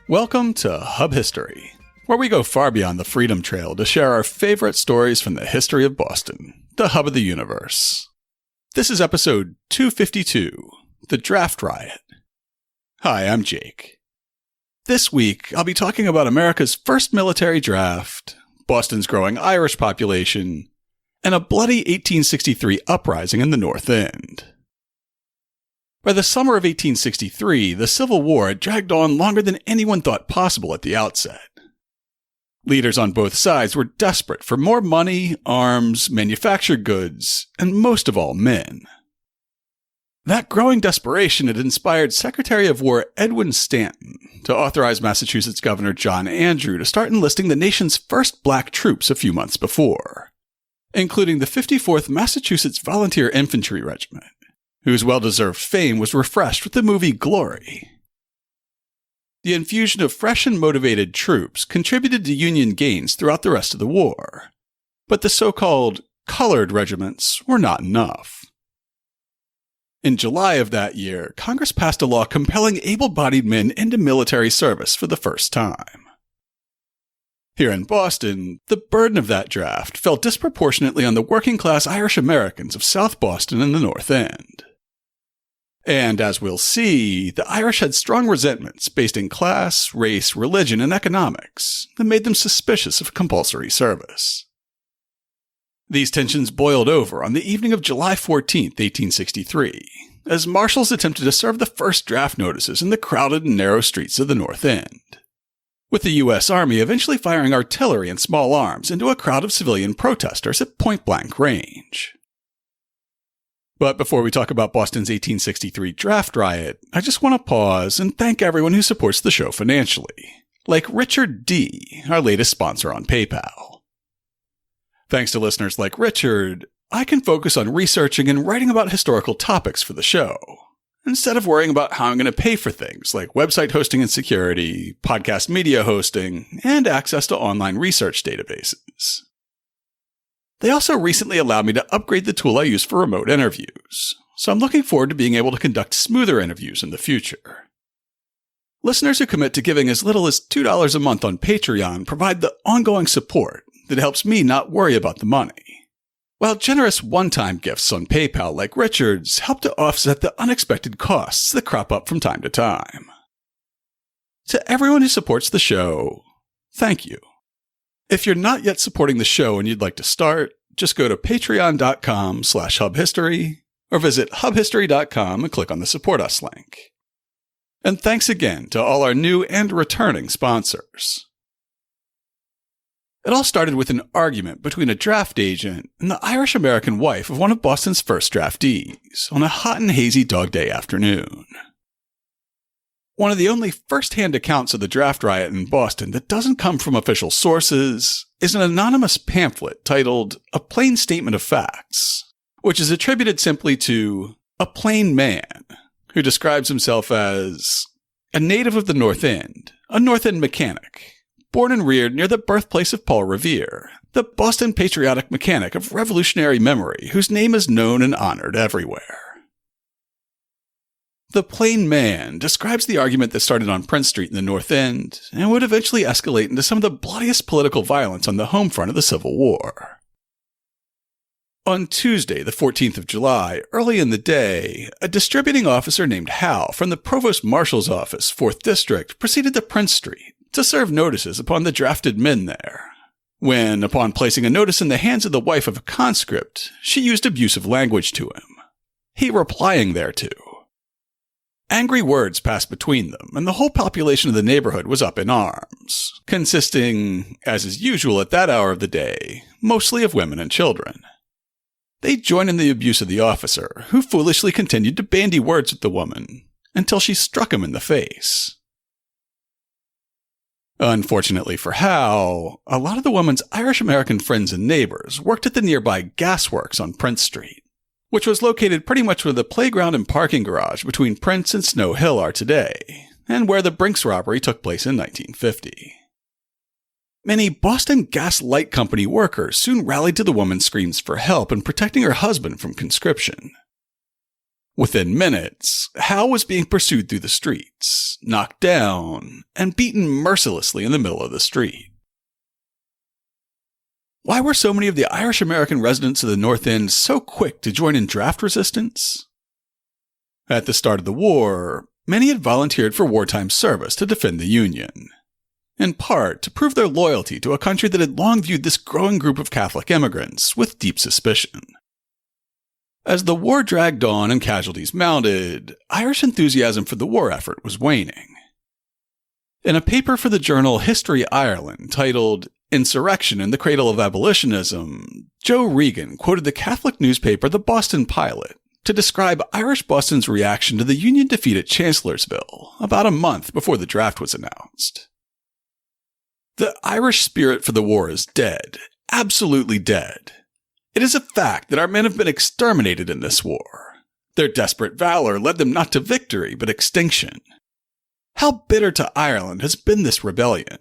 Welcome to Hub History, where we go far beyond the Freedom Trail to share our favorite stories from the history of Boston, the hub of the universe. This is episode 252, The Draft Riot. Hi, I'm Jake. This week, I'll be talking about America's first military draft, Boston's growing Irish population, and a bloody 1863 uprising in the North End. By the summer of 1863, the Civil War had dragged on longer than anyone thought possible at the outset. Leaders on both sides were desperate for more money, arms, manufactured goods, and most of all, men. That growing desperation had inspired Secretary of War Edwin Stanton to authorize Massachusetts Governor John Andrew to start enlisting the nation's first black troops a few months before, including the 54th Massachusetts Volunteer Infantry Regiment, whose well-deserved fame was refreshed with the movie Glory. The infusion of fresh and motivated troops contributed to Union gains throughout the rest of the war, but the so-called colored regiments were not enough. In July of that year, Congress passed a law compelling able-bodied men into military service for the first time. Here in Boston, the burden of that draft fell disproportionately on the working-class Irish Americans of South Boston and the North End. And as we'll see, the Irish had strong resentments based in class, race, religion, and economics that made them suspicious of compulsory service. These tensions boiled over on the evening of July 14, 1863, as marshals attempted to serve the first draft notices in the crowded and narrow streets of the North End, with the U.S. Army eventually firing artillery and small arms into a crowd of civilian protesters at point-blank range. But before we talk about Boston's 1863 draft riot, I just want to pause and thank everyone who supports the show financially, like Richard D., our latest sponsor on PayPal. Thanks to listeners like Richard, I can focus on researching and writing about historical topics for the show, instead of worrying about how I'm going to pay for things like website hosting and security, podcast media hosting, and access to online research databases. They also recently allowed me to upgrade the tool I use for remote interviews, so I'm looking forward to being able to conduct smoother interviews in the future. Listeners who commit to giving as little as $2 a month on Patreon provide the ongoing support that helps me not worry about the money, while generous one-time gifts on PayPal like Richard's help to offset the unexpected costs that crop up from time to time. To everyone who supports the show, thank you. If you're not yet supporting the show and you'd like to start, just go to patreon.com/hubhistory or visit hubhistory.com and click on the Support Us link. And thanks again to all our new and returning sponsors. It all started with an argument between a draft agent and the Irish-American wife of one of Boston's first draftees on a hot and hazy Dog Day afternoon. One of the only first-hand accounts of the draft riot in Boston that doesn't come from official sources is an anonymous pamphlet titled A Plain Statement of Facts, which is attributed simply to a plain man who describes himself as a native of the North End, a North End mechanic, born and reared near the birthplace of Paul Revere, the Boston patriotic mechanic of revolutionary memory whose name is known and honored everywhere. The plain man describes the argument that started on Prince Street in the North End and would eventually escalate into some of the bloodiest political violence on the home front of the Civil War. On Tuesday, the 14th of July, early in the day, a distributing officer named Howe from the Provost Marshal's office, 4th District, proceeded to Prince Street to serve notices upon the drafted men there, when, upon placing a notice in the hands of the wife of a conscript, she used abusive language to him, he replying thereto. Angry words passed between them, and the whole population of the neighborhood was up in arms, consisting, as is usual at that hour of the day, mostly of women and children. They joined in the abuse of the officer, who foolishly continued to bandy words with the woman, until she struck him in the face. Unfortunately for Howe, a lot of the woman's Irish-American friends and neighbors worked at the nearby gasworks on Prince Street, which was located pretty much where the playground and parking garage between Prince and Snow Hill are today, and where the Brinks robbery took place in 1950. Many Boston Gas Light Company workers soon rallied to the woman's screams for help in protecting her husband from conscription. Within minutes, Howe was being pursued through the streets, knocked down, and beaten mercilessly in the middle of the street. Why were so many of the Irish-American residents of the North End so quick to join in draft resistance? At the start of the war, many had volunteered for wartime service to defend the Union, in part to prove their loyalty to a country that had long viewed this growing group of Catholic immigrants with deep suspicion. As the war dragged on and casualties mounted, Irish enthusiasm for the war effort was waning. In a paper for the journal History Ireland titled Insurrection in the Cradle of Abolitionism, Joe Regan quoted the Catholic newspaper The Boston Pilot to describe Irish Boston's reaction to the Union defeat at Chancellorsville about a month before the draft was announced. The Irish spirit for the war is dead, absolutely dead. It is a fact that our men have been exterminated in this war. Their desperate valor led them not to victory, but extinction. How bitter to Ireland has been this rebellion.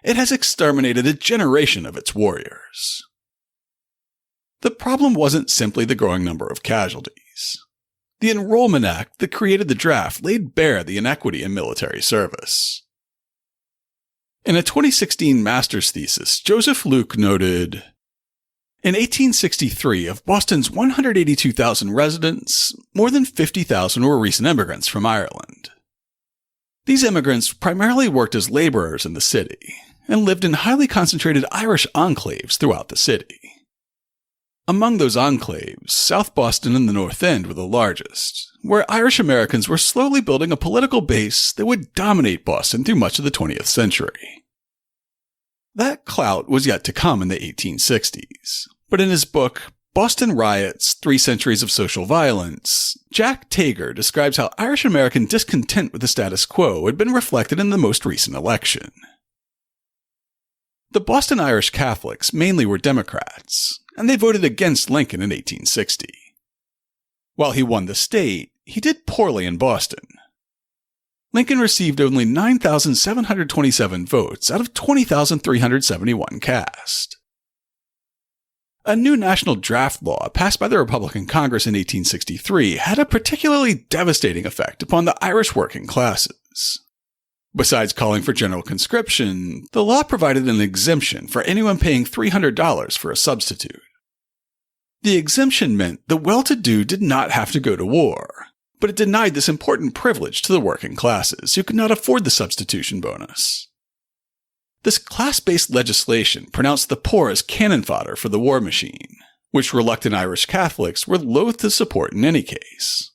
It has exterminated a generation of its warriors. The problem wasn't simply the growing number of casualties. The Enrollment Act that created the draft laid bare the inequity in military service. In a 2016 master's thesis, Joseph Luke noted, in 1863, of Boston's 182,000 residents, more than 50,000 were recent immigrants from Ireland. These immigrants primarily worked as laborers in the city and lived in highly concentrated Irish enclaves throughout the city. Among those enclaves, South Boston and the North End were the largest, where Irish Americans were slowly building a political base that would dominate Boston through much of the 20th century. That clout was yet to come in the 1860s, but in his book, Boston Riots, 3 Centuries of Social Violence, Jack Tager describes how Irish-American discontent with the status quo had been reflected in the most recent election. The Boston Irish Catholics mainly were Democrats, and they voted against Lincoln in 1860. While he won the state, he did poorly in Boston. Lincoln received only 9,727 votes out of 20,371 cast. A new national draft law passed by the Republican Congress in 1863 had a particularly devastating effect upon the Irish working classes. Besides calling for general conscription, the law provided an exemption for anyone paying $300 for a substitute. The exemption meant the well-to-do did not have to go to war, but it denied this important privilege to the working classes who could not afford the substitution bonus. This class-based legislation pronounced the poor as cannon fodder for the war machine, which reluctant Irish Catholics were loath to support in any case.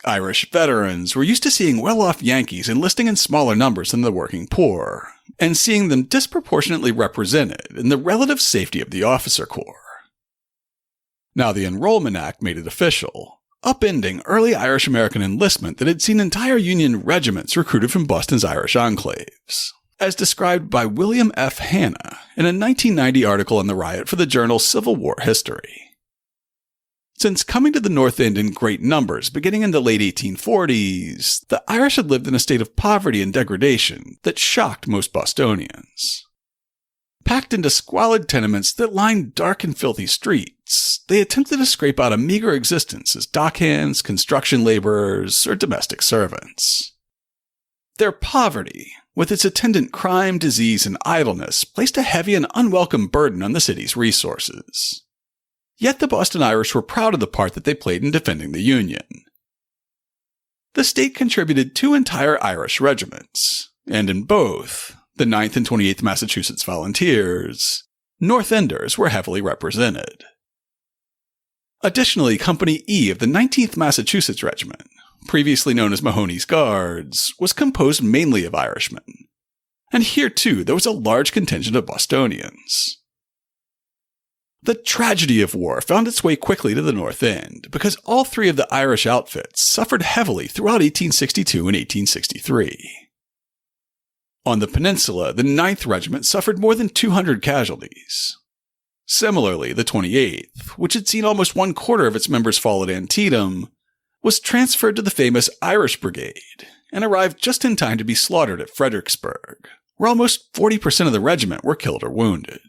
Irish veterans were used to seeing well-off Yankees enlisting in smaller numbers than the working poor, and seeing them disproportionately represented in the relative safety of the officer corps. Now the Enrollment Act made it official, upending early Irish-American enlistment that had seen entire Union regiments recruited from Boston's Irish enclaves, as described by William F. Hanna in a 1990 article in the Riot for the journal Civil War History. Since coming to the North End in great numbers beginning in the late 1840s, the Irish had lived in a state of poverty and degradation that shocked most Bostonians. Packed into squalid tenements that lined dark and filthy streets, they attempted to scrape out a meager existence as dockhands, construction laborers, or domestic servants. Their poverty, with its attendant crime, disease, and idleness, placed a heavy and unwelcome burden on the city's resources. Yet the Boston Irish were proud of the part that they played in defending the Union. The state contributed 2 entire Irish regiments, and in both, the 9th and 28th Massachusetts Volunteers, North Enders were heavily represented. Additionally, Company E of the 19th Massachusetts Regiment, previously known as Mahoney's Guards, was composed mainly of Irishmen. And here too, there was a large contingent of Bostonians. The tragedy of war found its way quickly to the North End because all 3 of the Irish outfits suffered heavily throughout 1862 and 1863. On the peninsula, the 9th Regiment suffered more than 200 casualties. Similarly, the 28th, which had seen almost 1/4 of its members fall at Antietam, was transferred to the famous Irish Brigade and arrived just in time to be slaughtered at Fredericksburg, where almost 40% of the regiment were killed or wounded.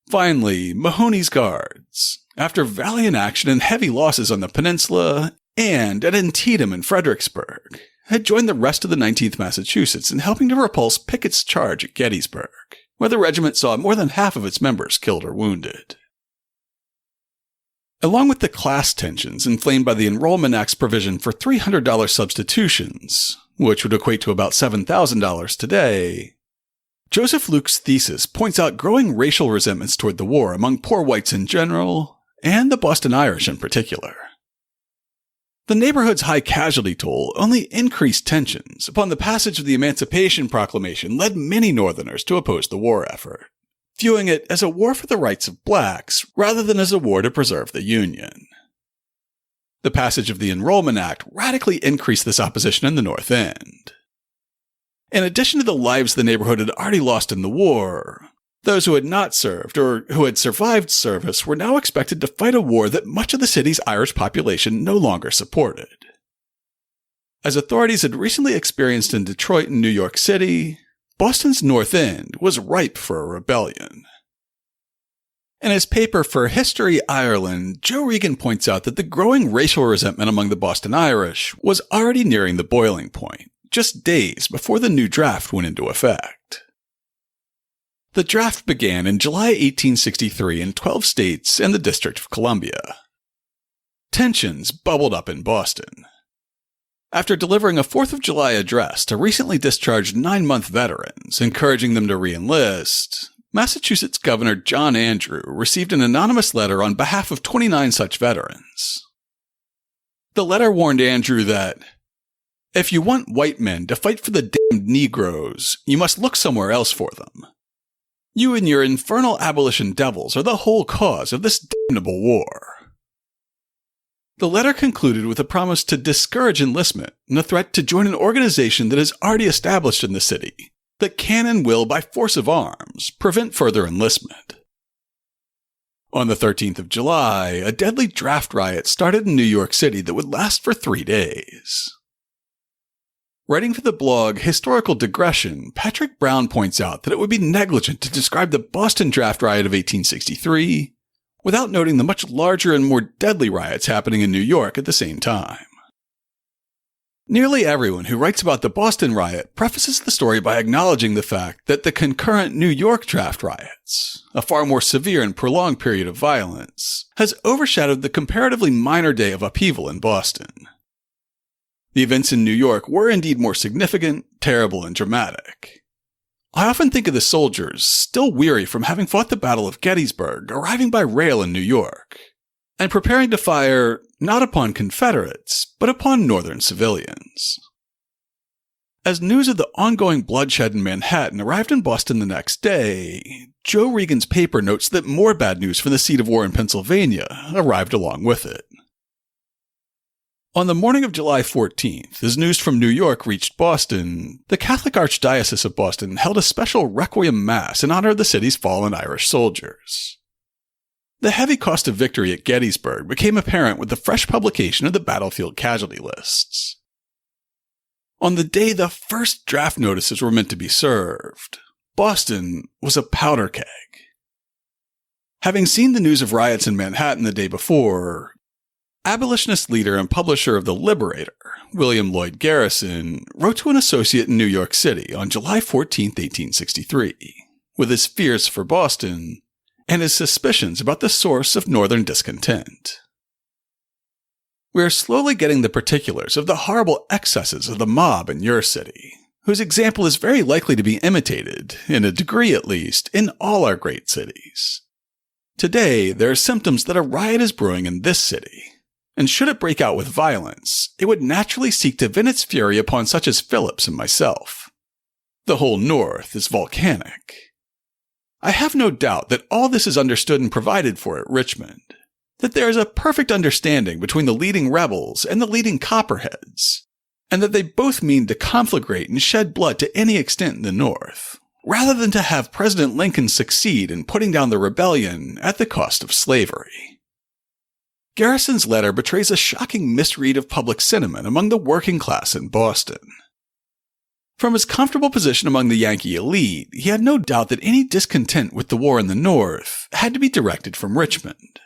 Finally, Mahoney's Guards, after valiant action and heavy losses on the peninsula and at Antietam and Fredericksburg, had joined the rest of the 19th Massachusetts in helping to repulse Pickett's charge at Gettysburg, where the regiment saw more than half of its members killed or wounded. Along with the class tensions inflamed by the Enrollment Act's provision for $300 substitutions, which would equate to about $7,000 today, Joseph Luke's thesis points out growing racial resentments toward the war among poor whites in general, and the Boston Irish in particular. The neighborhood's high casualty toll only increased tensions upon the passage of the Emancipation Proclamation led many Northerners to oppose the war effort, viewing it as a war for the rights of blacks rather than as a war to preserve the Union. The passage of the Enrollment Act radically increased this opposition in the North End. In addition to the lives the neighborhood had already lost in the war, those who had not served or who had survived service were now expected to fight a war that much of the city's Irish population no longer supported. As authorities had recently experienced in Detroit and New York City, Boston's North End was ripe for a rebellion. In his paper for History Ireland, Joe Regan points out that the growing racial resentment among the Boston Irish was already nearing the boiling point, just days before the new draft went into effect. The draft began in July 1863 in 12 states and the District of Columbia. Tensions bubbled up in Boston. After delivering a 4th of July address to recently discharged 9-month veterans, encouraging them to re-enlist, Massachusetts Governor John Andrew received an anonymous letter on behalf of 29 such veterans. The letter warned Andrew that, "If you want white men to fight for the damned Negroes, you must look somewhere else for them. You and your infernal abolition devils are the whole cause of this damnable war." The letter concluded with a promise to discourage enlistment and a threat to join an organization that is already established in the city that can and will, by force of arms, prevent further enlistment. On the 13th of July, a deadly draft riot started in New York City that would last for 3 days. Writing for the blog Historical Digression, Patrick Brown points out that it would be negligent to describe the Boston draft riot of 1863 without noting the much larger and more deadly riots happening in New York at the same time. Nearly everyone who writes about the Boston riot prefaces the story by acknowledging the fact that the concurrent New York draft riots, a far more severe and prolonged period of violence, has overshadowed the comparatively minor day of upheaval in Boston. The events in New York were indeed more significant, terrible, and dramatic. I often think of the soldiers, still weary from having fought the Battle of Gettysburg, arriving by rail in New York, and preparing to fire not upon Confederates, but upon Northern civilians. As news of the ongoing bloodshed in Manhattan arrived in Boston the next day, Joe Regan's paper notes that more bad news from the seat of war in Pennsylvania arrived along with it. On the morning of July 14th, as news from New York reached Boston, the Catholic Archdiocese of Boston held a special requiem mass in honor of the city's fallen Irish soldiers. The heavy cost of victory at Gettysburg became apparent with the fresh publication of the battlefield casualty lists. On the day the first draft notices were meant to be served, Boston was a powder keg. Having seen the news of riots in Manhattan the day before, abolitionist leader and publisher of The Liberator, William Lloyd Garrison, wrote to an associate in New York City on July 14, 1863, with his fears for Boston and his suspicions about the source of Northern discontent. We are slowly getting the particulars of the horrible excesses of the mob in your city, whose example is very likely to be imitated, in a degree at least, in all our great cities. Today, there are symptoms that a riot is brewing in this city, and should it break out with violence, it would naturally seek to vent its fury upon such as Phillips and myself. The whole North is volcanic. I have no doubt that all this is understood and provided for at Richmond, that there is a perfect understanding between the leading rebels and the leading copperheads, and that they both mean to conflagrate and shed blood to any extent in the North, rather than to have President Lincoln succeed in putting down the rebellion at the cost of slavery. Garrison's letter betrays a shocking misread of public sentiment among the working class in Boston. From his comfortable position among the Yankee elite, he had no doubt that any discontent with the war in the North had to be directed from Richmond.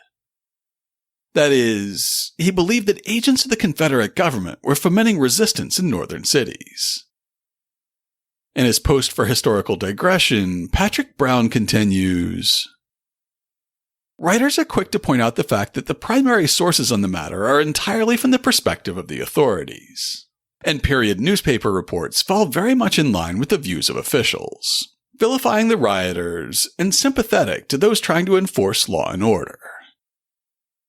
That is, he believed that agents of the Confederate government were fomenting resistance in northern cities. In his post for Historical Digression, Patrick Brown continues, "Writers are quick to point out the fact that the primary sources on the matter are entirely from the perspective of the authorities, and period newspaper reports fall very much in line with the views of officials, vilifying the rioters and sympathetic to those trying to enforce law and order.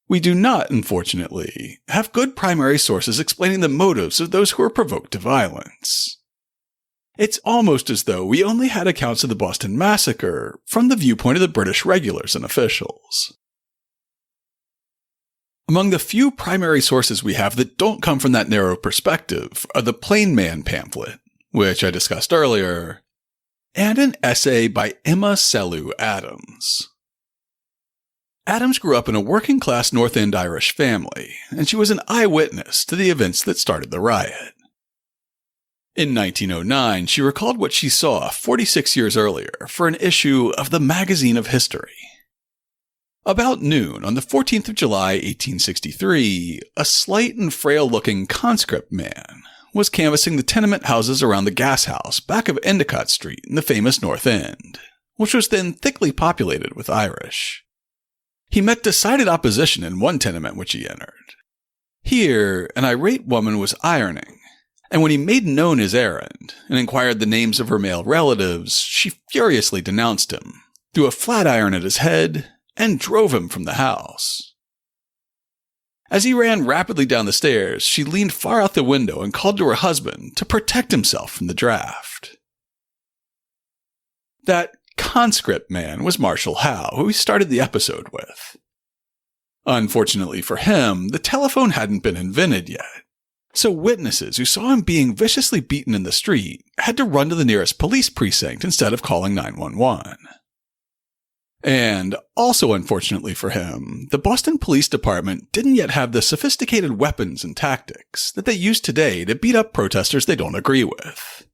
We do not, unfortunately, have good primary sources explaining the motives of those who were provoked to violence. It's almost as though we only had accounts of the Boston Massacre from the viewpoint of the British regulars and officials. Among the few primary sources we have that don't come from that narrow perspective are the Plain Man pamphlet, which I discussed earlier, and an essay by Emma Sellew Adams. Adams grew up in a working-class North End Irish family, and she was an eyewitness to the events that started the riot. In 1909, she recalled what she saw 46 years earlier for an issue of the Magazine of History. About noon on the 14th of July, 1863, a slight and frail-looking conscript man was canvassing the tenement houses around the gas house back of Endicott Street in the famous North End, which was then thickly populated with Irish. He met decided opposition in one tenement which he entered. Here, an irate woman was ironing, and when he made known his errand and inquired the names of her male relatives, she furiously denounced him, threw a flat iron at his head, and drove him from the house. As he ran rapidly down the stairs, she leaned far out the window and called to her husband to protect himself from the draft. That conscript man was Marshal Howe, who we started the episode with. Unfortunately for him, the telephone hadn't been invented yet, so witnesses who saw him being viciously beaten in the street had to run to the nearest police precinct instead of calling 911. And, also unfortunately for him, the Boston Police Department didn't yet have the sophisticated weapons and tactics that they use today to beat up protesters they don't agree with.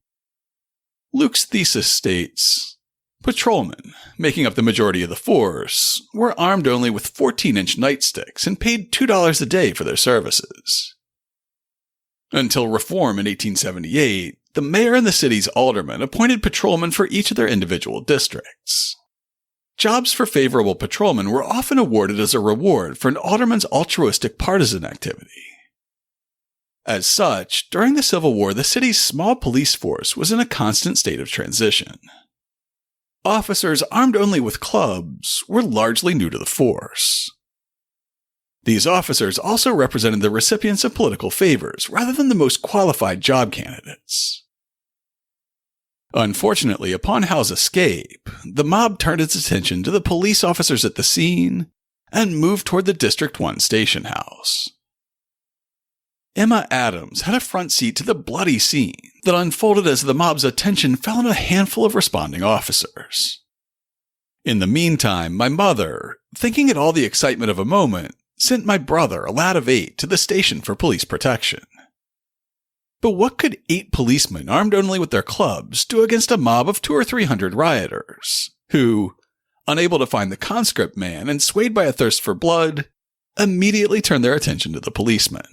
Luke's thesis states, patrolmen, making up the majority of the force, were armed only with 14-inch nightsticks and paid $2 a day for their services. Until reform in 1878, the mayor and the city's aldermen appointed patrolmen for each of their individual districts. Jobs for favorable patrolmen were often awarded as a reward for an alderman's altruistic partisan activity. As such, during the Civil War, the city's small police force was in a constant state of transition. Officers armed only with clubs were largely new to the force. These officers also represented the recipients of political favors rather than the most qualified job candidates. Unfortunately, upon Howe's escape, the mob turned its attention to the police officers at the scene and moved toward the District 1 station house. Emma Adams had a front seat to the bloody scene that unfolded as the mob's attention fell on a handful of responding officers. In the meantime, my mother, thinking it all the excitement of a moment, sent my brother, a lad of 8, to the station for police protection. But what could 8 policemen, armed only with their clubs, do against a mob of 200 or 300 rioters, who, unable to find the conscript man and swayed by a thirst for blood, immediately turned their attention to the policemen?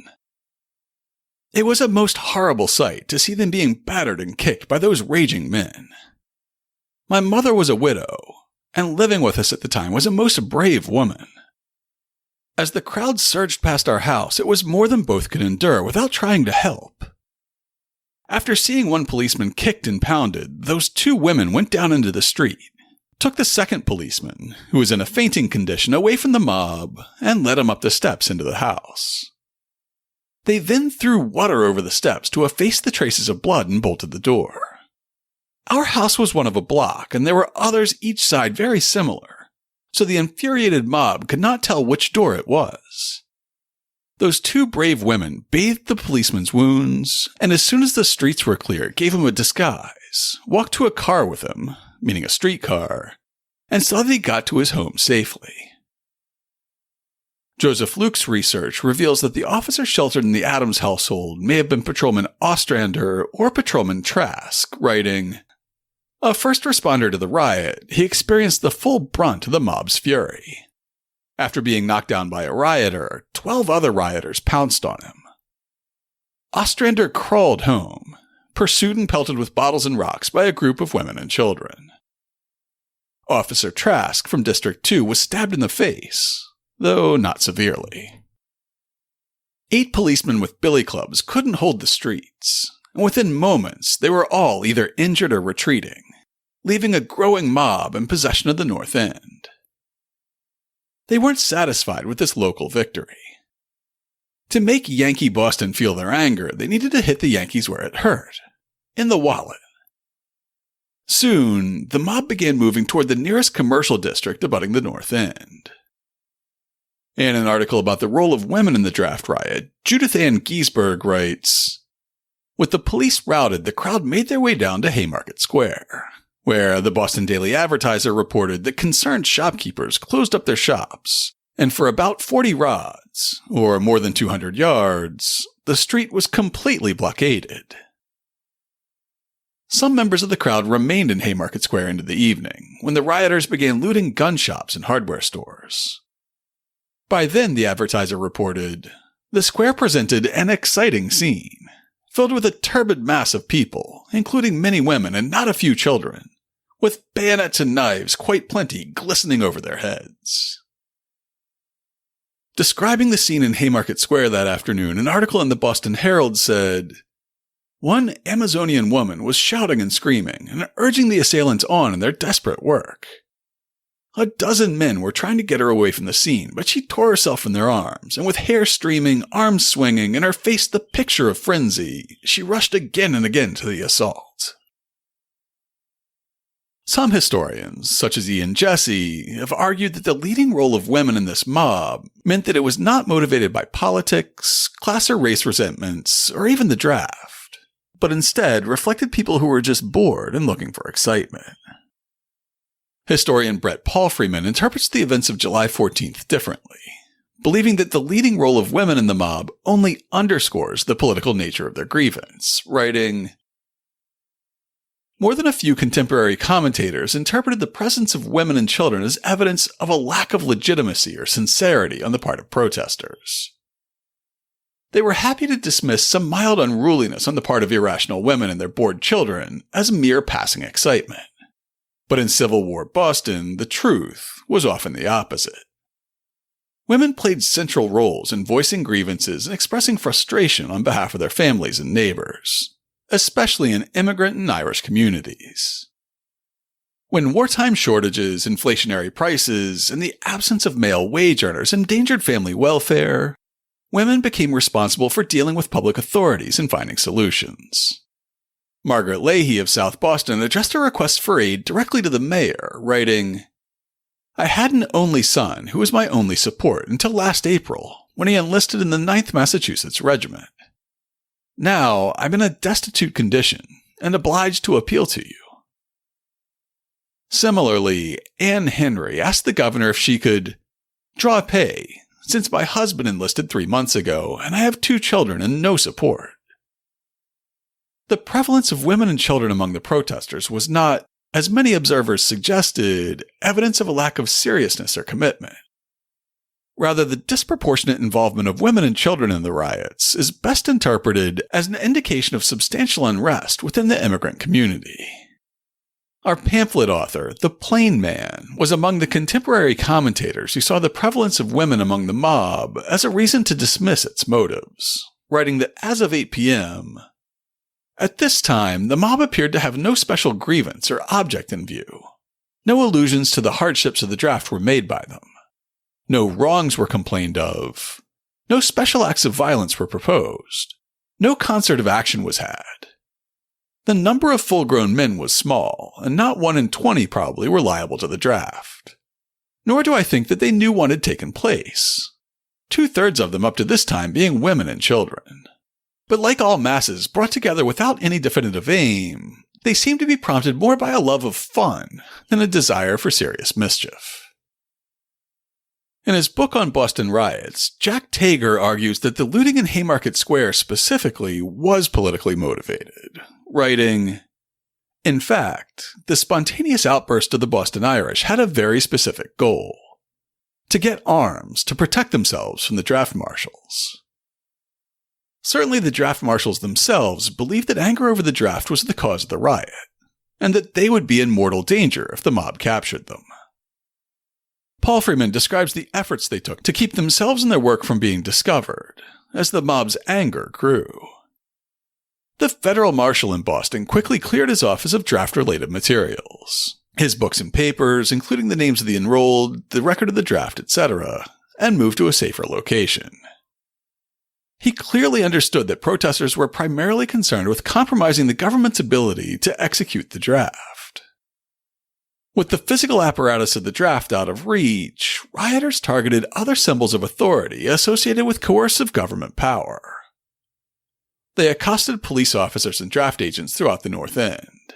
It was a most horrible sight to see them being battered and kicked by those raging men. My mother was a widow, and living with us at the time was a most brave woman. As the crowd surged past our house, it was more than both could endure without trying to help. After seeing one policeman kicked and pounded, those 2 women went down into the street, took the second policeman, who was in a fainting condition, away from the mob, and led him up the steps into the house. They then threw water over the steps to efface the traces of blood and bolted the door. Our house was one of a block, and there were others each side very similar, so the infuriated mob could not tell which door it was. Those 2 brave women bathed the policeman's wounds, and as soon as the streets were clear, gave him a disguise, walked to a car with him, meaning a streetcar, and saw that he got to his home safely. Joseph Luke's research reveals that the officer sheltered in the Adams household may have been Patrolman Ostrander or Patrolman Trask, writing, "A first responder to the riot, he experienced the full brunt of the mob's fury. After being knocked down by a rioter, 12 other rioters pounced on him. Ostrander crawled home, pursued and pelted with bottles and rocks by a group of women and children. Officer Trask from District 2 was stabbed in the face, though not severely. 8 policemen with billy clubs couldn't hold the streets, and within moments they were all either injured or retreating, leaving a growing mob in possession of the North End. They weren't satisfied with this local victory. To make Yankee Boston feel their anger, they needed to hit the Yankees where it hurt, in the wallet. Soon, the mob began moving toward the nearest commercial district abutting the North End. In an article about the role of women in the draft riot, Judith Ann Giesberg writes, "With the police routed, the crowd made their way down to Haymarket Square, where the Boston Daily Advertiser reported that concerned shopkeepers closed up their shops, and for about 40 rods, or more than 200 yards, the street was completely blockaded. Some members of the crowd remained in Haymarket Square into the evening, when the rioters began looting gun shops and hardware stores. By then, the Advertiser reported, the square presented an exciting scene, filled with a turbid mass of people, including many women and not a few children, with bayonets and knives quite plenty glistening over their heads." Describing the scene in Haymarket Square that afternoon, an article in the Boston Herald said, "One Amazonian woman was shouting and screaming and urging the assailants on in their desperate work. A dozen men were trying to get her away from the scene, but she tore herself from their arms, and with hair streaming, arms swinging, and her face the picture of frenzy, she rushed again and again to the assault." Some historians, such as Ian Jesse, have argued that the leading role of women in this mob meant that it was not motivated by politics, class or race resentments, or even the draft, but instead reflected people who were just bored and looking for excitement. Historian Brett Palfreyman interprets the events of July 14th differently, believing that the leading role of women in the mob only underscores the political nature of their grievance, writing, "More than a few contemporary commentators interpreted the presence of women and children as evidence of a lack of legitimacy or sincerity on the part of protesters. They were happy to dismiss some mild unruliness on the part of irrational women and their bored children as mere passing excitement. But in Civil War Boston, the truth was often the opposite. Women played central roles in voicing grievances and expressing frustration on behalf of their families and neighbors, especially in immigrant and Irish communities. When wartime shortages, inflationary prices, and the absence of male wage earners endangered family welfare, women became responsible for dealing with public authorities and finding solutions. Margaret Leahy of South Boston addressed a request for aid directly to the mayor, writing, "I had an only son who was my only support until last April, when he enlisted in the 9th Massachusetts Regiment. Now I'm in a destitute condition and obliged to appeal to you." Similarly, Anne Henry asked the governor if she could draw pay, since my husband enlisted 3 months ago and I have 2 children and no support. The prevalence of women and children among the protesters was not, as many observers suggested, evidence of a lack of seriousness or commitment. Rather, the disproportionate involvement of women and children in the riots is best interpreted as an indication of substantial unrest within the immigrant community. Our pamphlet author, The Plain Man, was among the contemporary commentators who saw the prevalence of women among the mob as a reason to dismiss its motives, writing that as of 8 p.m., "At this time, the mob appeared to have no special grievance or object in view. No allusions to the hardships of the draft were made by them. No wrongs were complained of. No special acts of violence were proposed. No concert of action was had. The number of full-grown men was small, and not 1 in 20 probably were liable to the draft. Nor do I think that they knew one had taken place. 2/3 of them up to this time being women and children. But like all masses brought together without any definitive aim, they seem to be prompted more by a love of fun than a desire for serious mischief." In his book on Boston riots, Jack Tager argues that the looting in Haymarket Square specifically was politically motivated, writing, "In fact, the spontaneous outburst of the Boston Irish had a very specific goal: to get arms to protect themselves from the draft marshals." Certainly the draft marshals themselves believed that anger over the draft was the cause of the riot, and that they would be in mortal danger if the mob captured them. Paul Freeman describes the efforts they took to keep themselves and their work from being discovered, as the mob's anger grew. The federal marshal in Boston quickly cleared his office of draft-related materials, his books and papers, including the names of the enrolled, the record of the draft, etc., and moved to a safer location. He clearly understood that protesters were primarily concerned with compromising the government's ability to execute the draft. With the physical apparatus of the draft out of reach, rioters targeted other symbols of authority associated with coercive government power. They accosted police officers and draft agents throughout the North End.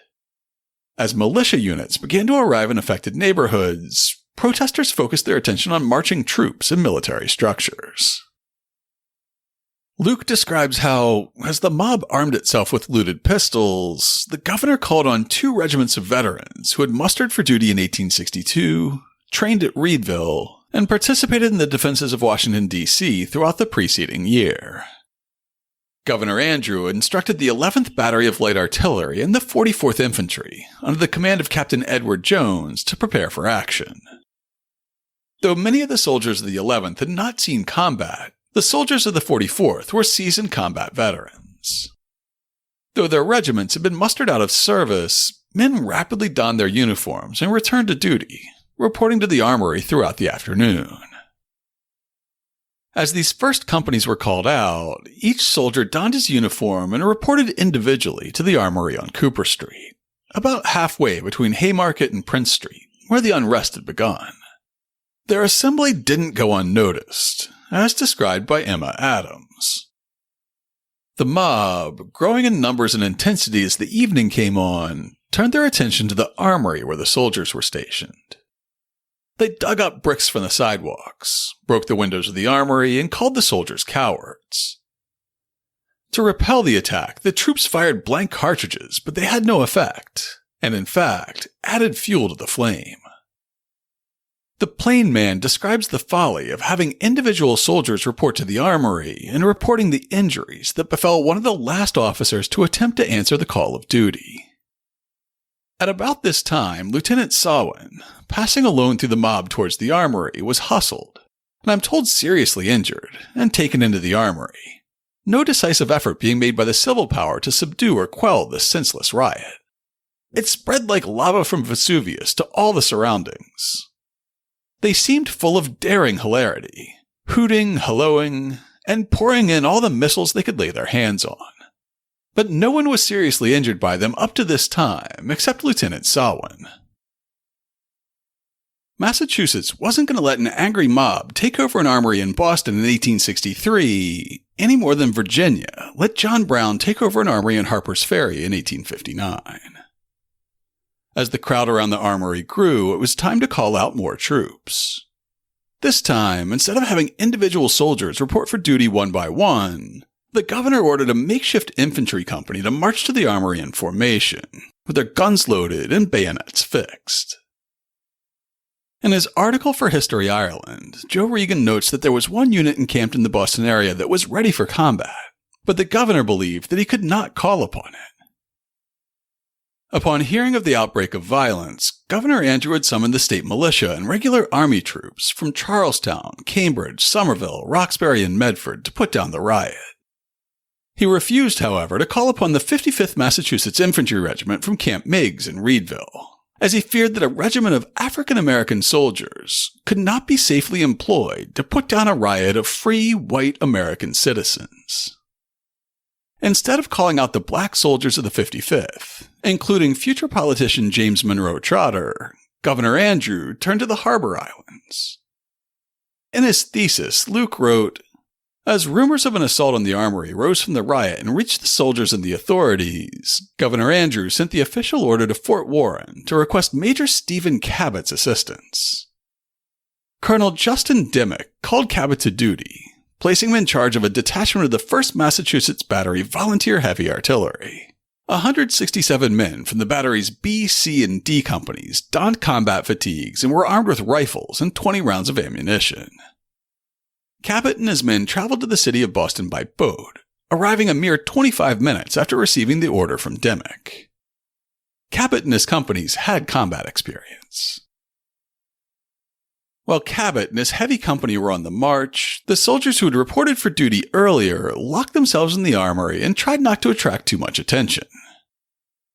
As militia units began to arrive in affected neighborhoods, protesters focused their attention on marching troops and military structures. Luke describes how, as the mob armed itself with looted pistols, the governor called on 2 regiments of veterans who had mustered for duty in 1862, trained at Reedville, and participated in the defenses of Washington, D.C. throughout the preceding year. Governor Andrew instructed the 11th Battery of Light Artillery and the 44th Infantry, under the command of Captain Edward Jones, to prepare for action. Though many of the soldiers of the 11th had not seen combat, the soldiers of the 44th were seasoned combat veterans. Though their regiments had been mustered out of service, men rapidly donned their uniforms and returned to duty, reporting to the armory throughout the afternoon. As these first companies were called out, each soldier donned his uniform and reported individually to the armory on Cooper Street, about halfway between Haymarket and Prince Street, where the unrest had begun. Their assembly didn't go unnoticed, as described by Emma Adams. The mob, growing in numbers and intensity as the evening came on, turned their attention to the armory where the soldiers were stationed. They dug up bricks from the sidewalks, broke the windows of the armory, and called the soldiers cowards. To repel the attack, the troops fired blank cartridges, but they had no effect, and in fact, added fuel to the flame. The Plain Man describes the folly of having individual soldiers report to the armory and reporting the injuries that befell one of the last officers to attempt to answer the call of duty. At about this time, Lieutenant Sawin, passing alone through the mob towards the armory, was hustled, and I'm told seriously injured, and taken into the armory. No decisive effort being made by the civil power to subdue or quell this senseless riot. It spread like lava from Vesuvius to all the surroundings. They seemed full of daring hilarity, hooting, helloing, and pouring in all the missiles they could lay their hands on. But no one was seriously injured by them up to this time, except Lieutenant Sawin. Massachusetts wasn't going to let an angry mob take over an armory in Boston in 1863, any more than Virginia let John Brown take over an armory in Harper's Ferry in 1859. As the crowd around the armory grew, it was time to call out more troops. This time, instead of having individual soldiers report for duty one by one, the governor ordered a makeshift infantry company to march to the armory in formation, with their guns loaded and bayonets fixed. In his article for History Ireland, Joe Regan notes that there was one unit encamped in the Boston area that was ready for combat, but the governor believed that he could not call upon it. Upon hearing of the outbreak of violence, Governor Andrew had summoned the state militia and regular army troops from Charlestown, Cambridge, Somerville, Roxbury, and Medford to put down the riot. He refused, however, to call upon the 55th Massachusetts Infantry Regiment from Camp Meigs in Reedville, as he feared that a regiment of African-American soldiers could not be safely employed to put down a riot of free, white American citizens. Instead of calling out the black soldiers of the 55th, including future politician James Monroe Trotter, Governor Andrew turned to the Harbor Islands. In his thesis, Luke wrote, "As rumors of an assault on the armory rose from the riot and reached the soldiers and the authorities, Governor Andrew sent the official order to Fort Warren to request Major Stephen Cabot's assistance. Colonel Justin Dimmock called Cabot to duty, placing him in charge of a detachment of the 1st Massachusetts Battery Volunteer Heavy Artillery. 167 men from the battery's B, C, and D companies donned combat fatigues and were armed with rifles and 20 rounds of ammunition. Cabot and his men traveled to the city of Boston by boat, arriving a mere 25 minutes after receiving the order from Dimmock. Cabot and his companies had combat experience. While Cabot and his heavy company were on the march, the soldiers who had reported for duty earlier locked themselves in the armory and tried not to attract too much attention.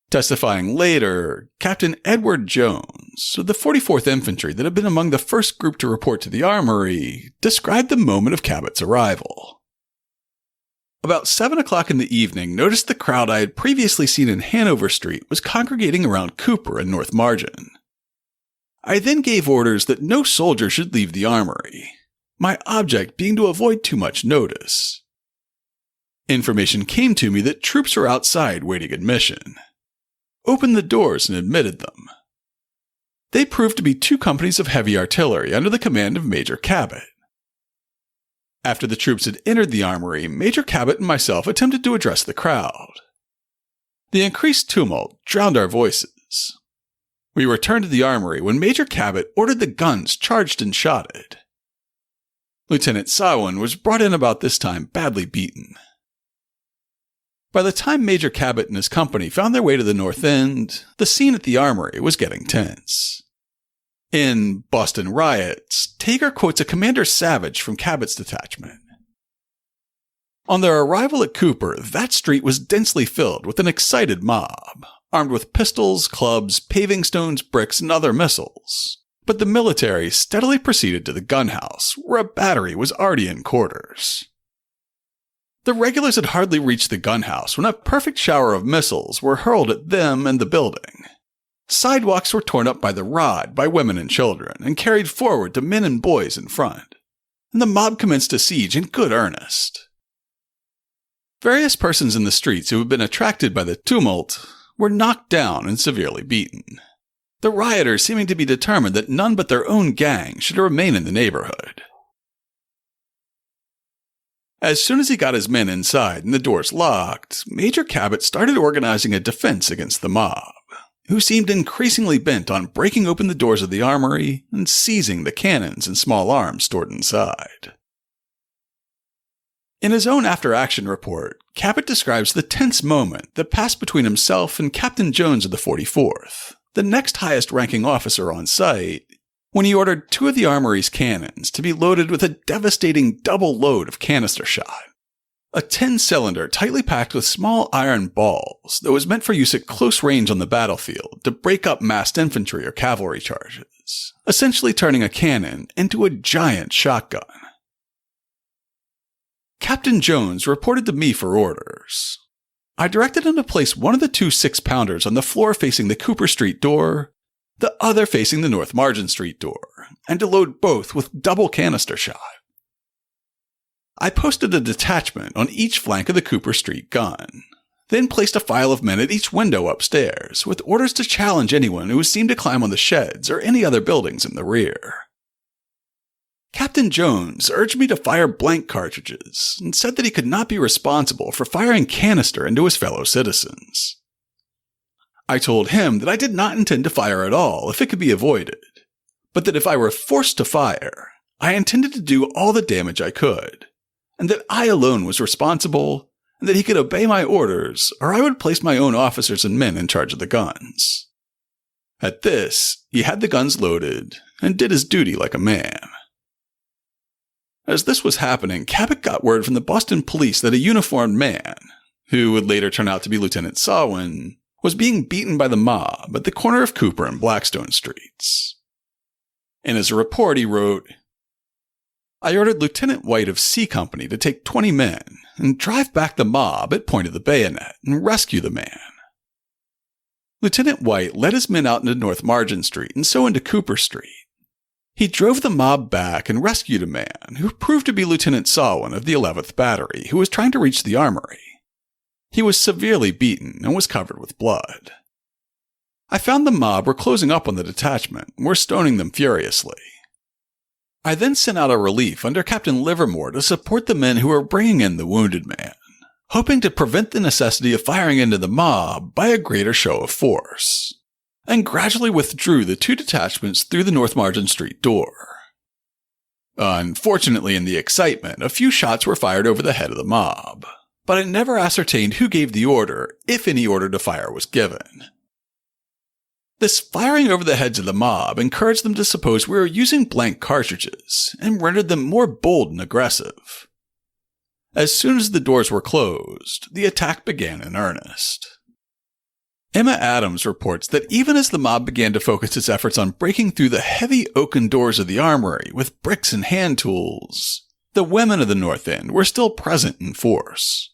Testifying later, Captain Edward Jones, of the 44th Infantry that had been among the first group to report to the armory, described the moment of Cabot's arrival. About 7 o'clock in the evening, noticed the crowd I had previously seen in Hanover Street was congregating around Cooper and North Margin. I then gave orders that no soldier should leave the armory, my object being to avoid too much notice. Information came to me that troops were outside waiting admission. Opened the doors and admitted them. They proved to be 2 companies of heavy artillery under the command of Major Cabot. After the troops had entered the armory, Major Cabot and myself attempted to address the crowd. The increased tumult drowned our voices. We returned to the armory when Major Cabot ordered the guns charged and shotted. Lieutenant Sawin was brought in about this time badly beaten. By the time Major Cabot and his company found their way to the North End, the scene at the armory was getting tense. In Boston Riots, Tager quotes a Commander Savage from Cabot's detachment. On their arrival at Cooper, that street was densely filled with an excited mob, armed with pistols, clubs, paving stones, bricks, and other missiles. But the military steadily proceeded to the gunhouse, where a battery was already in quarters. The regulars had hardly reached the gunhouse when a perfect shower of missiles were hurled at them and the building. Sidewalks were torn up by the rod by women and children and carried forward to men and boys in front, and the mob commenced a siege in good earnest. Various persons in the streets who had been attracted by the tumult were knocked down and severely beaten, the rioters seeming to be determined that none but their own gang should remain in the neighborhood. As soon as he got his men inside and the doors locked, Major Cabot started organizing a defense against the mob, who seemed increasingly bent on breaking open the doors of the armory and seizing the cannons and small arms stored inside. In his own after-action report, Cabot describes the tense moment that passed between himself and Captain Jones of the 44th, the next highest-ranking officer on site, when he ordered 2 of the armory's cannons to be loaded with a devastating double load of canister shot, a 10-cylinder tightly packed with small iron balls that was meant for use at close range on the battlefield to break up massed infantry or cavalry charges, essentially turning a cannon into a giant shotgun. Captain Jones reported to me for orders. I directed him to place one of the 2 6-pounders on the floor facing the Cooper Street door, the other facing the North Margin Street door, and to load both with double canister shot. I posted a detachment on each flank of the Cooper Street gun, then placed a file of men at each window upstairs, with orders to challenge anyone who seemed to climb on the sheds or any other buildings in the rear. Captain Jones urged me to fire blank cartridges, and said that he could not be responsible for firing canister into his fellow citizens. I told him that I did not intend to fire at all if it could be avoided, but that if I were forced to fire, I intended to do all the damage I could, and that I alone was responsible, and that he could obey my orders, or I would place my own officers and men in charge of the guns. At this, he had the guns loaded, and did his duty like a man. As this was happening, Cabot got word from the Boston police that a uniformed man, who would later turn out to be Lieutenant Sawin, was being beaten by the mob at the corner of Cooper and Blackstone Streets. In his report, he wrote, "I ordered Lieutenant White of C Company to take 20 men and drive back the mob at point of the bayonet and rescue the man. Lieutenant White led his men out into North Margin Street and so into Cooper Street. He drove the mob back and rescued a man who proved to be Lieutenant Sawin of the 11th Battery, who was trying to reach the armory. He was severely beaten and was covered with blood. I found the mob were closing up on the detachment and were stoning them furiously. I then sent out a relief under Captain Livermore to support the men who were bringing in the wounded man, hoping to prevent the necessity of firing into the mob by a greater show of force, and gradually withdrew the 2 detachments through the North Margin Street door. Unfortunately, in the excitement, a few shots were fired over the head of the mob, but I never ascertained who gave the order, if any order to fire was given. This firing over the heads of the mob encouraged them to suppose we were using blank cartridges, and rendered them more bold and aggressive. As soon as the doors were closed, the attack began in earnest. Emma Adams reports that even as the mob began to focus its efforts on breaking through the heavy oaken doors of the armory with bricks and hand tools, the women of the North End were still present in force.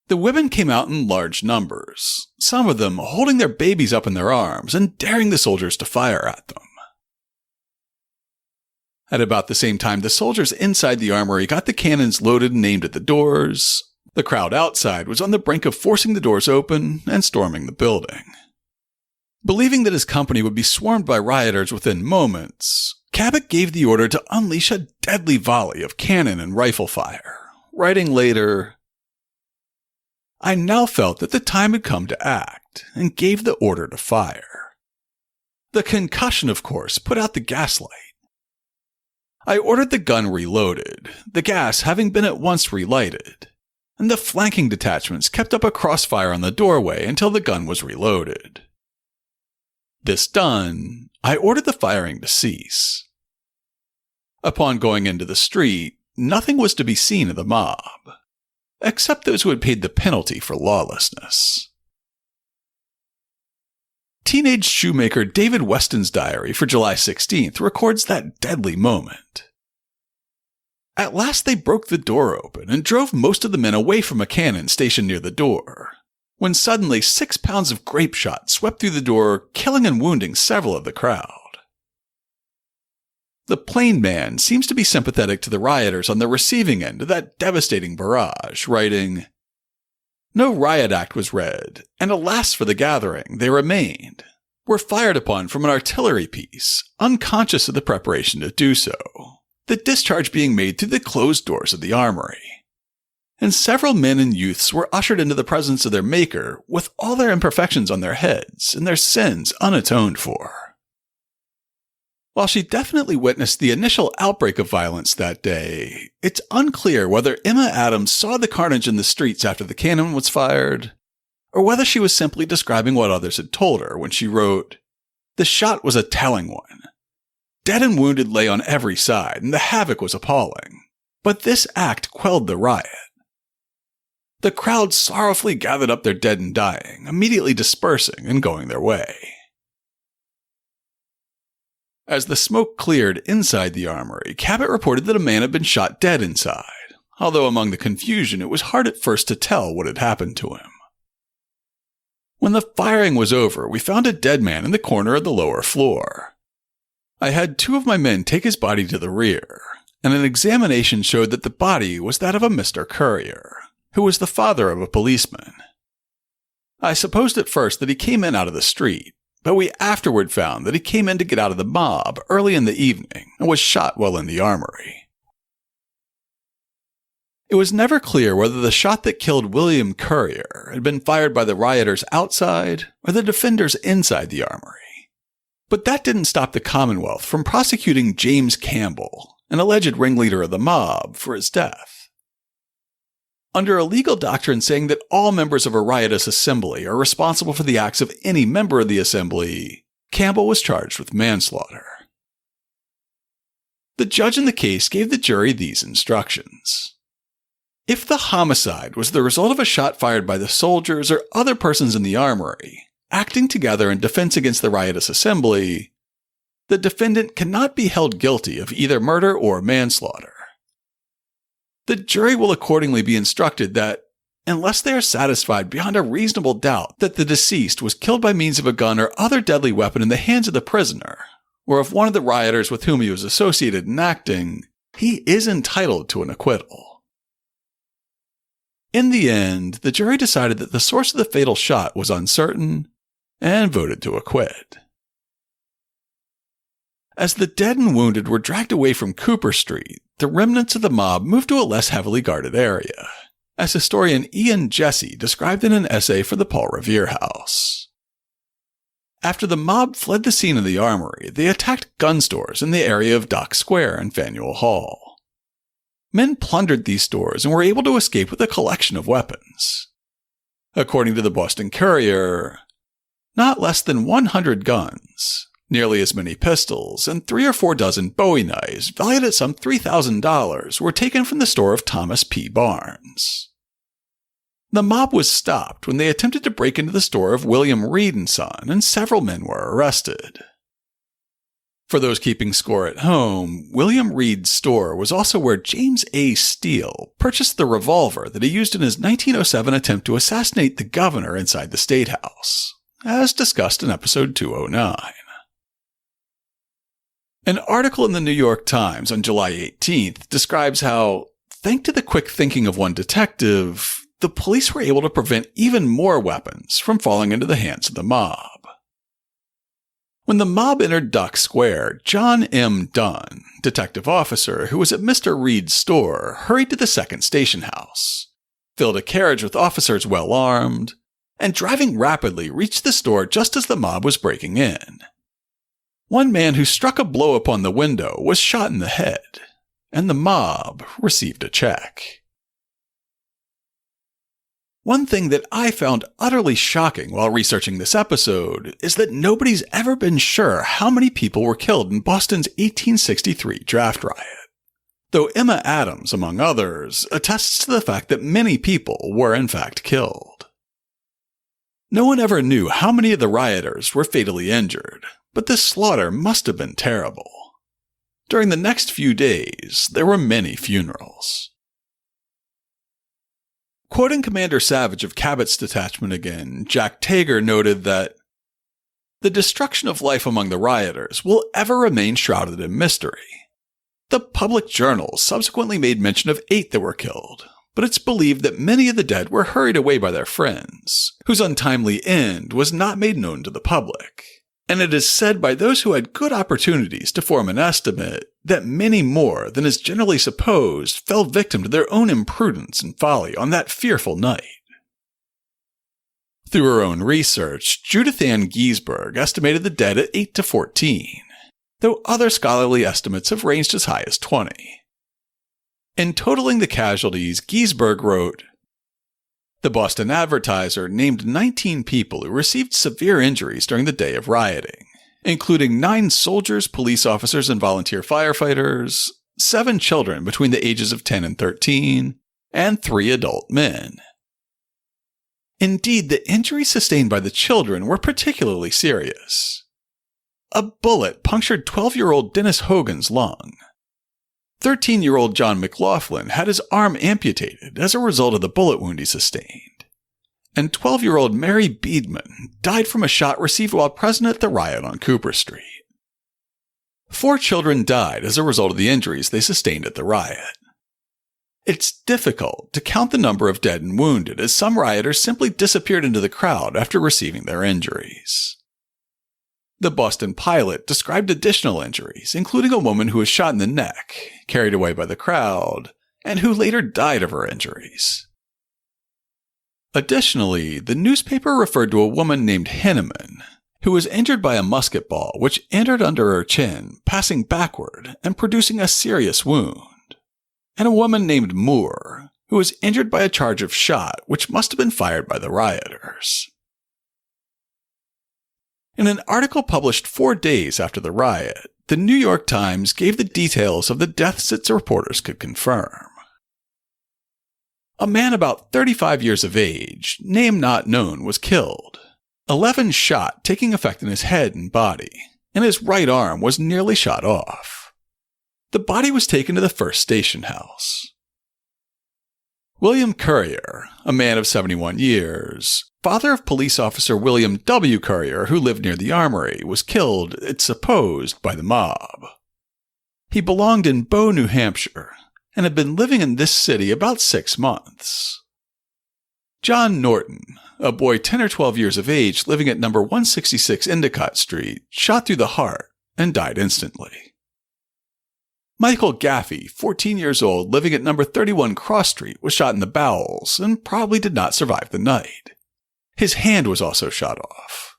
The women came out in large numbers, some of them holding their babies up in their arms and daring the soldiers to fire at them. At about the same time, the soldiers inside the armory got the cannons loaded and aimed at the doors. The crowd outside was on the brink of forcing the doors open and storming the building. Believing that his company would be swarmed by rioters within moments, Cabot gave the order to unleash a deadly volley of cannon and rifle fire, writing later, "I now felt that the time had come to act, and gave the order to fire. The concussion, of course, put out the gaslight. I ordered the gun reloaded, the gas having been at once relighted, and the flanking detachments kept up a crossfire on the doorway until the gun was reloaded. This done, I ordered the firing to cease. Upon going into the street, nothing was to be seen of the mob, except those who had paid the penalty for lawlessness." Teenage shoemaker David Weston's diary for July 16th records that deadly moment. "At last they broke the door open and drove most of the men away from a cannon stationed near the door, when suddenly 6 pounds of grape shot swept through the door, killing and wounding several of the crowd." The plain man seems to be sympathetic to the rioters on the receiving end of that devastating barrage, writing, "No riot act was read, and alas for the gathering, they remained, were fired upon from an artillery piece, unconscious of the preparation to do so, the discharge being made through the closed doors of the armory. And several men and youths were ushered into the presence of their Maker with all their imperfections on their heads and their sins unatoned for." While she definitely witnessed the initial outbreak of violence that day, it's unclear whether Emma Adams saw the carnage in the streets after the cannon was fired, or whether she was simply describing what others had told her when she wrote, "The shot was a telling one. Dead and wounded lay on every side, and the havoc was appalling. But this act quelled the riot. The crowd sorrowfully gathered up their dead and dying, immediately dispersing and going their way." As the smoke cleared inside the armory, Cabot reported that a man had been shot dead inside, although among the confusion it was hard at first to tell what had happened to him. "When the firing was over, we found a dead man in the corner of the lower floor. I had 2 of my men take his body to the rear, and an examination showed that the body was that of a Mr. Courier, who was the father of a policeman. I supposed at first that he came in out of the street, but we afterward found that he came in to get out of the mob early in the evening and was shot while in the armory." It was never clear whether the shot that killed William Courier had been fired by the rioters outside or the defenders inside the armory. But that didn't stop the Commonwealth from prosecuting James Campbell, an alleged ringleader of the mob, for his death. Under a legal doctrine saying that all members of a riotous assembly are responsible for the acts of any member of the assembly, Campbell was charged with manslaughter. The judge in the case gave the jury these instructions. If the homicide was the result of a shot fired by the soldiers or other persons in the armory, acting together in defense against the riotous assembly, the defendant cannot be held guilty of either murder or manslaughter. The jury will accordingly be instructed that, unless they are satisfied beyond a reasonable doubt that the deceased was killed by means of a gun or other deadly weapon in the hands of the prisoner, or of one of the rioters with whom he was associated in acting, he is entitled to an acquittal. In the end, the jury decided that the source of the fatal shot was uncertain and voted to acquit. As the dead and wounded were dragged away from Cooper Street, the remnants of the mob moved to a less heavily guarded area, as historian Ian Jesse described in an essay for the Paul Revere House. After the mob fled the scene of the armory, they attacked gun stores in the area of Dock Square and Faneuil Hall. Men plundered these stores and were able to escape with a collection of weapons. According to the Boston Courier, not less than 100 guns, nearly as many pistols, and 3 or 4 dozen Bowie knives, valued at some $3,000, were taken from the store of Thomas P. Barnes. The mob was stopped when they attempted to break into the store of William Reed & Son, and several men were arrested. For those keeping score at home, William Reed's store was also where James A. Steele purchased the revolver that he used in his 1907 attempt to assassinate the governor inside the State House, as discussed in episode 209. An article in the New York Times on July 18th describes how, thanks to the quick thinking of one detective, the police were able to prevent even more weapons from falling into the hands of the mob. When the mob entered Dock Square, John M. Dunn, detective officer who was at Mr. Reed's store, hurried to the second station house, filled a carriage with officers well armed, and driving rapidly reached the store just as the mob was breaking in. One man who struck a blow upon the window was shot in the head, and the mob received a check. One thing that I found utterly shocking while researching this episode is that nobody's ever been sure how many people were killed in Boston's 1863 draft riot, though Emma Adams, among others, attests to the fact that many people were in fact killed. No one ever knew how many of the rioters were fatally injured, but this slaughter must have been terrible. During the next few days, there were many funerals. Quoting Commander Savage of Cabot's detachment again, Jack Tager noted that the destruction of life among the rioters will ever remain shrouded in mystery. The public journals subsequently made mention of 8 that were killed, but it's believed that many of the dead were hurried away by their friends, whose untimely end was not made known to the public. And it is said by those who had good opportunities to form an estimate that many more than is generally supposed fell victim to their own imprudence and folly on that fearful night. Through her own research, Judith Ann Giesberg estimated the dead at 8 to 14, though other scholarly estimates have ranged as high as 20. In totaling the casualties, Giesberg wrote, "The Boston Advertiser named 19 people who received severe injuries during the day of rioting, including 9 soldiers, police officers, and volunteer firefighters, 7 children between the ages of 10 and 13, and 3 adult men. Indeed, the injuries sustained by the children were particularly serious. A bullet punctured 12-year-old Dennis Hogan's lung. 13-year-old John McLaughlin had his arm amputated as a result of the bullet wound he sustained. And 12-year-old Mary Beedman died from a shot received while present at the riot on Cooper Street. 4 children died as a result of the injuries they sustained at the riot. It's difficult to count the number of dead and wounded, as some rioters simply disappeared into the crowd after receiving their injuries. The Boston Pilot described additional injuries, including a woman who was shot in the neck, carried away by the crowd, and who later died of her injuries. Additionally, the newspaper referred to a woman named Henneman, who was injured by a musket ball which entered under her chin, passing backward and producing a serious wound, and a woman named Moore, who was injured by a charge of shot which must have been fired by the rioters. In an article published 4 days after the riot, the New York Times gave the details of the deaths its reporters could confirm. A man about 35 years of age, name not known, was killed. 11 shot taking effect in his head and body, and his right arm was nearly shot off. The body was taken to the first station house. William Currier, a man of 71 years, father of police officer William W. Currier, who lived near the armory, was killed, it's supposed, by the mob. He belonged in Bow, New Hampshire, and had been living in this city about 6 months. John Norton, a boy 10 or 12 years of age living at number 166 Endicott Street, shot through the heart and died instantly. Michael Gaffey, 14 years old, living at number 31 Cross Street, was shot in the bowels and probably did not survive the night. His hand was also shot off.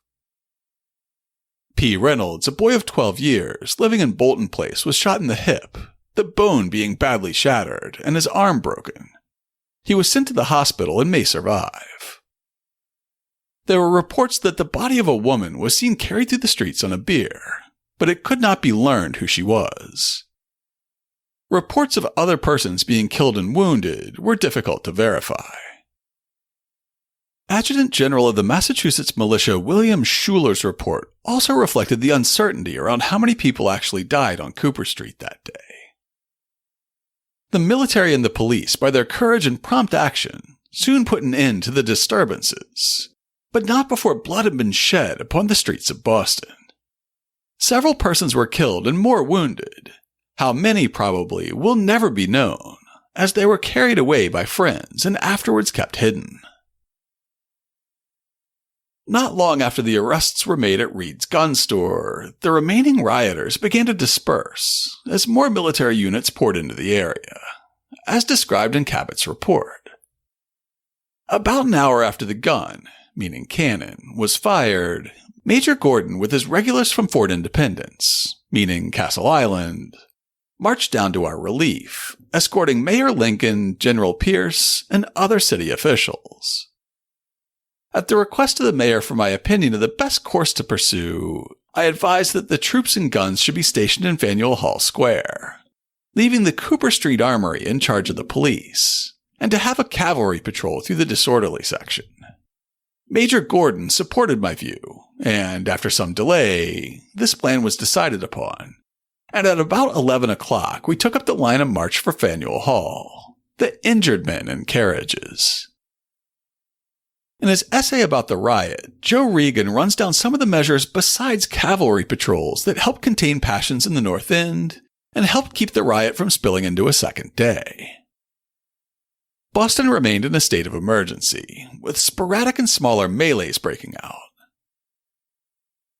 P. Reynolds, a boy of 12 years, living in Bolton Place, was shot in the hip, the bone being badly shattered and his arm broken. He was sent to the hospital and may survive. There were reports that the body of a woman was seen carried through the streets on a bier, but it could not be learned who she was. Reports of other persons being killed and wounded were difficult to verify. Adjutant General of the Massachusetts Militia William Schuler's report also reflected the uncertainty around how many people actually died on Cooper Street that day. The military and the police, by their courage and prompt action, soon put an end to the disturbances, but not before blood had been shed upon the streets of Boston. Several persons were killed and more wounded. How many, probably, will never be known, as they were carried away by friends and afterwards kept hidden. Not long after the arrests were made at Reed's gun store, the remaining rioters began to disperse as more military units poured into the area, as described in Cabot's report. About an hour after the gun, meaning cannon, was fired, Major Gordon with his regulars from Fort Independence, meaning Castle Island, marched down to our relief, escorting Mayor Lincoln, General Pierce, and other city officials. At the request of the mayor for my opinion of the best course to pursue, I advised that the troops and guns should be stationed in Faneuil Hall Square, leaving the Cooper Street Armory in charge of the police, and to have a cavalry patrol through the disorderly section. Major Gordon supported my view, and after some delay, this plan was decided upon. And at about 11 o'clock, we took up the line of march for Faneuil Hall, the injured men in carriages. In his essay about the riot, Joe Regan runs down some of the measures besides cavalry patrols that helped contain passions in the North End and helped keep the riot from spilling into a second day. Boston remained in a state of emergency, with sporadic and smaller melees breaking out.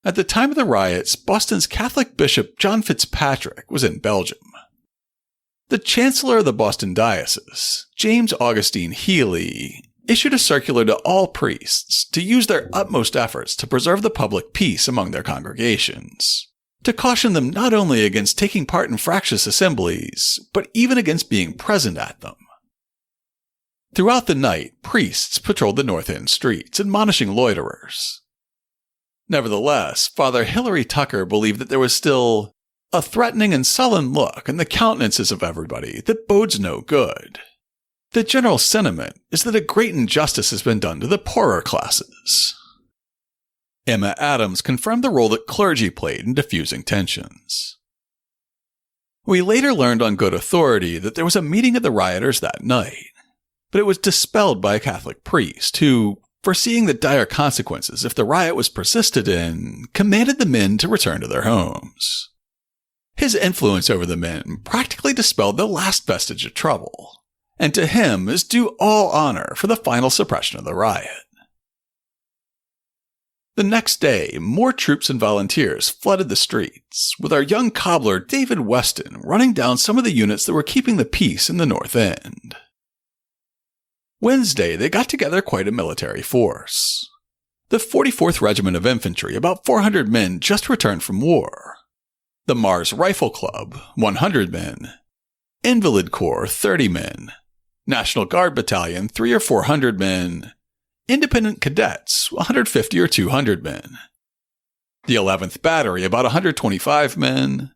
At the time of the riots, Boston's Catholic Bishop John Fitzpatrick was in Belgium. The Chancellor of the Boston Diocese, James Augustine Healy, issued a circular to all priests to use their utmost efforts to preserve the public peace among their congregations, to caution them not only against taking part in fractious assemblies, but even against being present at them. Throughout the night, priests patrolled the North End streets, admonishing loiterers. Nevertheless, Father Hilary Tucker believed that there was still a threatening and sullen look in the countenances of everybody that bodes no good. The general sentiment is that a great injustice has been done to the poorer classes. Emma Adams confirmed the role that clergy played in diffusing tensions. We later learned on good authority that there was a meeting of the rioters that night, but it was dispelled by a Catholic priest who, foreseeing the dire consequences if the riot was persisted in, commanded the men to return to their homes. His influence over the men practically dispelled the last vestige of trouble, and to him is due all honor for the final suppression of the riot. The next day, more troops and volunteers flooded the streets, with our young cobbler David Weston running down some of the units that were keeping the peace in the North End. Wednesday, they got together quite a military force. The 44th Regiment of Infantry, about 400 men just returned from war. The Mars Rifle Club, 100 men. Invalid Corps, 30 men. National Guard Battalion, 300 or 400 men. Independent Cadets, 150 or 200 men. The 11th Battery, about 125 men.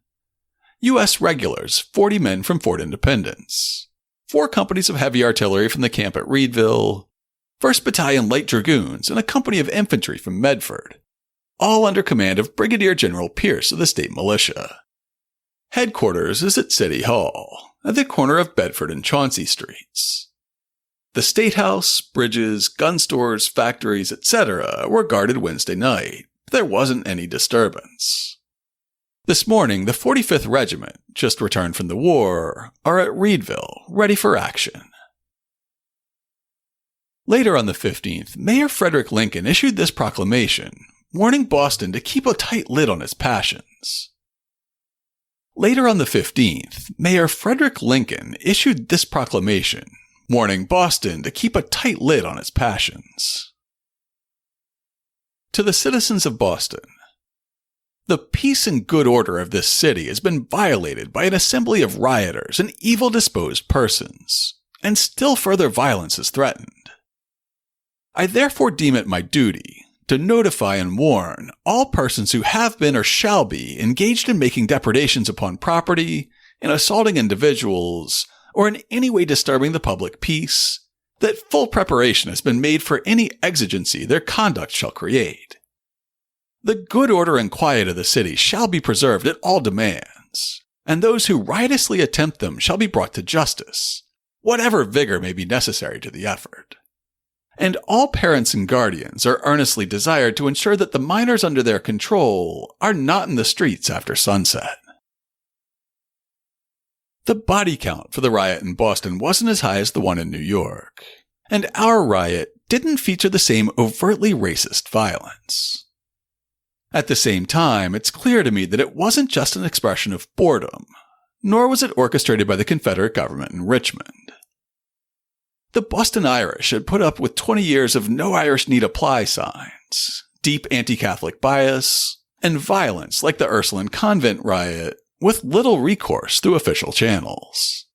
U.S. Regulars, 40 men from Fort Independence. 4 companies of heavy artillery from the camp at Reedville, 1st Battalion Light Dragoons, and a company of infantry from Medford, all under command of Brigadier General Pierce of the State Militia. Headquarters is at City Hall, at the corner of Bedford and Chauncey Streets. The State House, bridges, gun stores, factories, etc. were guarded Wednesday night, but there wasn't any disturbance. This morning, the 45th Regiment, just returned from the war, are at Reedville, ready for action. Later on the 15th, Mayor Frederick Lincoln issued this proclamation, warning Boston to keep a tight lid on its passions. Later on the 15th, Mayor Frederick Lincoln issued this proclamation, warning Boston to keep a tight lid on its passions. To the citizens of Boston, the peace and good order of this city has been violated by an assembly of rioters and evil-disposed persons, and still further violence is threatened. I therefore deem it my duty to notify and warn all persons who have been or shall be engaged in making depredations upon property, in assaulting individuals, or in any way disturbing the public peace, that full preparation has been made for any exigency their conduct shall create. The good order and quiet of the city shall be preserved at all demands, and those who riotously attempt them shall be brought to justice, whatever vigor may be necessary to the effort. And all parents and guardians are earnestly desired to ensure that the minors under their control are not in the streets after sunset. The body count for the riot in Boston wasn't as high as the one in New York, and our riot didn't feature the same overtly racist violence. At the same time, it's clear to me that it wasn't just an expression of boredom, nor was it orchestrated by the Confederate government in Richmond. The Boston Irish had put up with 20 years of no Irish need apply signs, deep anti-Catholic bias, and violence like the Ursuline Convent riot, with little recourse through official channels.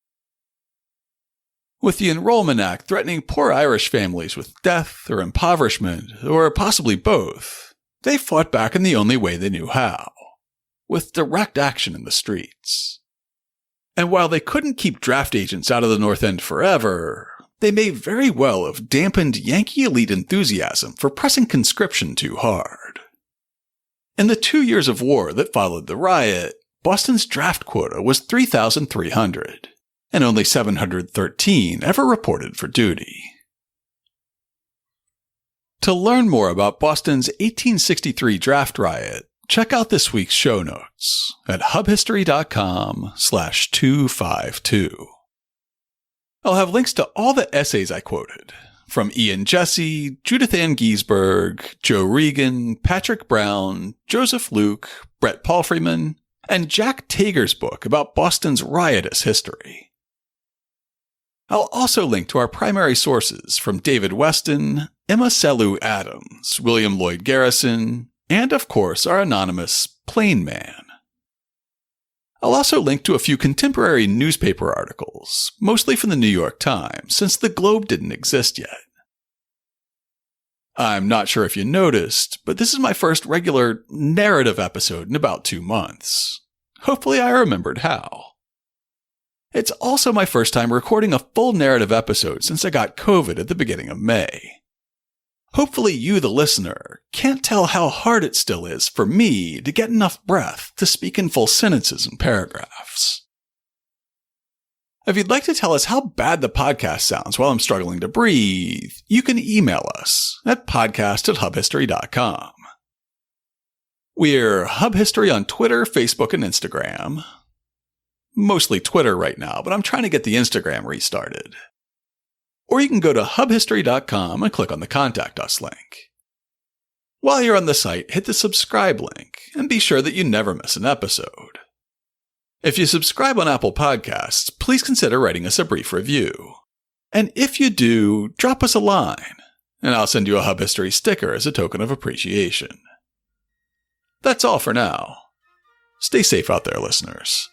With the Enrollment Act threatening poor Irish families with death or impoverishment, or possibly both, they fought back in the only way they knew how, with direct action in the streets. And while they couldn't keep draft agents out of the North End forever, they may very well have dampened Yankee elite enthusiasm for pressing conscription too hard. In the 2 years of war that followed the riot, Boston's draft quota was 3,300, and only 713 ever reported for duty. To learn more about Boston's 1863 draft riot, check out this week's show notes at hubhistory.com/252. I'll have links to all the essays I quoted, from Ian Jesse, Judith Ann Giesberg, Joe Regan, Patrick Brown, Joseph Luke, Brett Palfreyman, and Jack Tager's book about Boston's riotous history. I'll also link to our primary sources from David Weston, Emma Selu Adams, William Lloyd Garrison, and of course our anonymous Plain Man. I'll also link to a few contemporary newspaper articles, mostly from the New York Times, since the Globe didn't exist yet. I'm not sure if you noticed, but this is my first regular narrative episode in about 2 months. Hopefully I remembered how. It's also my first time recording a full narrative episode since I got COVID at the beginning of May. Hopefully you, the listener, can't tell how hard it still is for me to get enough breath to speak in full sentences and paragraphs. If you'd like to tell us how bad the podcast sounds while I'm struggling to breathe, you can email us at podcast@hubhistory.com. We're Hub History on Twitter, Facebook, and Instagram. Mostly Twitter right now, but I'm trying to get the Instagram restarted. Or you can go to hubhistory.com and click on the Contact Us link. While you're on the site, hit the subscribe link and be sure that you never miss an episode. If you subscribe on Apple Podcasts, please consider writing us a brief review. And if you do, drop us a line, and I'll send you a Hub History sticker as a token of appreciation. That's all for now. Stay safe out there, listeners.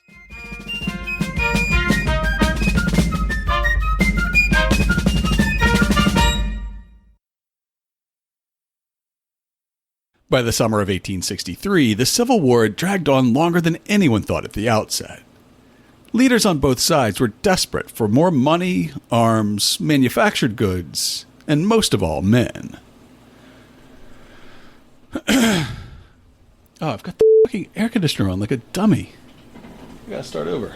By the summer of 1863, the Civil War had dragged on longer than anyone thought at the outset. Leaders on both sides were desperate for more money, arms, manufactured goods, and most of all, men. Oh, I've got the fucking air conditioner on like a dummy. I gotta start over.